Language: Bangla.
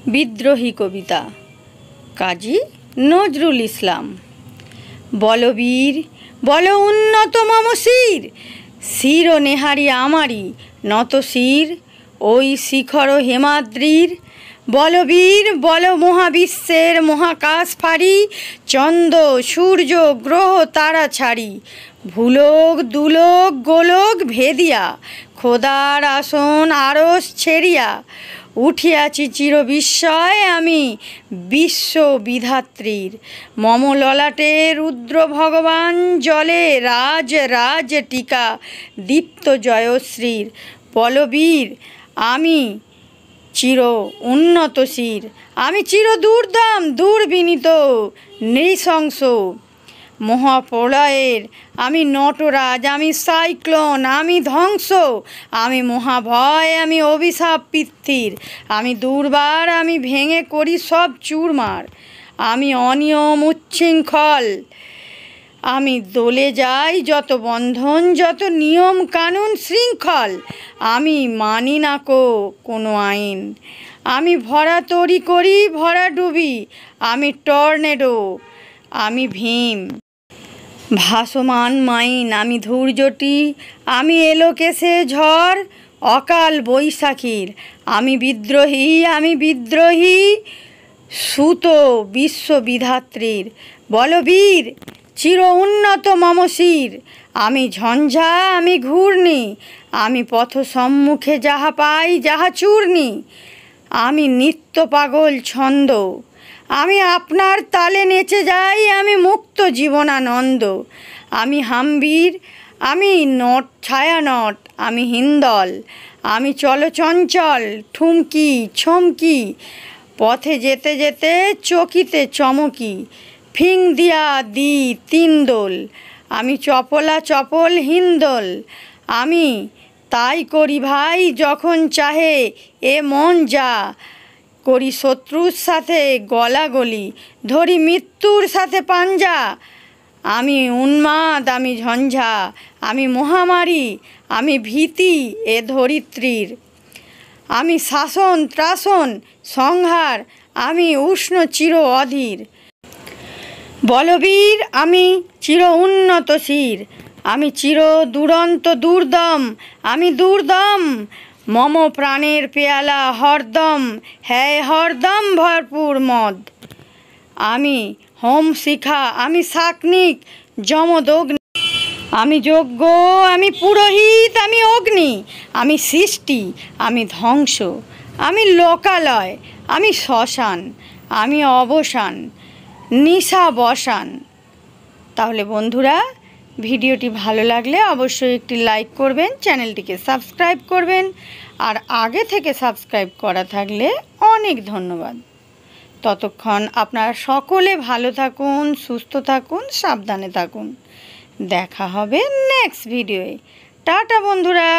বিদ্রোহী কবিতা কাজী নজরুল ইসলাম। বলো বীর বলো উন্নত মম শির, শির ও নেহারি আমারি নত শির ওই শিখর হেমাদ্রির। বলো বীর বলো মহাবিশ্বের মহাকাশ ফারি, চন্দ্র সূর্য গ্রহ তারা ছাড়ি, ভুলোক দুলোক গোলোক ভেদিয়া, খোদার আসন আরস ছেড়িয়া, উঠিয়াছি চির বিস্ময় আমি বিশ্ব বিধাত্রীর। মম ললাটে রুদ্র ভগবান জলে রাজ রাজ টিকা দীপ্ত জয়শ্রীর। বলবীর আমি চির উন্নত শির, আমি চির দুর্দম দুর্বিনীত নৃশংস মহাপ্রলয়ের আমি নটরাজ, আমি সাইক্লোন, আমি ধ্বংস, আমি মহাভয়, আমি অভিশাপ পৃথ্বীর, আমি দুর্বার, আমি ভেঙে করি সব চুরমার, আমি অনিয়ম উচ্ছৃঙ্খল, আমি দলে যাই যত বন্ধন যত নিয়ম কানুন শৃঙ্খল, আমি মানি না কোনো আইন, আমি ভরা তরি করি ভরা ডুবি, আমি টর্নেডো, আমি ভীম ভাসমান মাইন, আমি ধৈর্যটি, আমি এলোকেশে ঝড় অকাল বৈশাখীর, আমি বিদ্রোহী সুত বিশ্ববিধাত্রীর। বলবীর চির উন্নত মম শির, আমি ঝঞ্ঝা, আমি ঘূর্ণি, আমি পথ সম্মুখে যাহা পাই যাহা চূর্ণি, আমি নিত্য পাগল ছন্দ, আমি আপনার তালে নেচে যাই, আমি মুক্ত জীবনানন্দ, আমি হাম্বীর, আমি নট ছায়ানট, আমি হিন্দল, আমি চলচঞ্চল ঠুমকি ছমকি, পথে যেতে যেতে চকিতে চমকি, ফিং দিয়া দি তিন দোল, আমি চপলা চপল হিন্দোল, আমি তাই করি ভাই যখন চাহে এ মন যা, করি শত্রুর সাথে গলাগলি, ধরি মৃত্যুর সাথে পাঞ্জা, আমি উন্মাদ, আমি ঝঞ্ঝা, আমি মহামারী, আমি ভীতি এ ধরিত্রীর, আমি শাসন ত্রাসন সংহার, আমি উষ্ণ চির অধীর। বলবীর আমি চির উন্নত শির, আমি চির দুরন্ত দুর্দম, আমি দুর্দম মম প্রাণের পেয়ালা হরদম, হ্যাঁ হরদম ভরপুর মদ, আমি হোম শিখা, আমি শাকনিক যমদগ্নি, আমি যজ্ঞ, আমি পুরোহিত, আমি অগ্নি, আমি সৃষ্টি, আমি ধ্বংস, আমি লোকালয়, আমি শ্মশান, আমি অবসান নিশা বসান। তাহলে বন্ধুরা, ভিডিওটি ভালো লাগলে অবশ্যই একটি লাইক করবেন, চ্যানেলটিকে সাবস্ক্রাইব করবেন, আর আগে থেকে সাবস্ক্রাইব করা থাকলে অনেক ধন্যবাদ। ততক্ষণ আপনারা সকলে ভালো থাকুন, সুস্থ থাকুন, সাবধানে থাকুন। দেখা হবে নেক্সট ভিডিওয়ে। টাটা বন্ধুরা।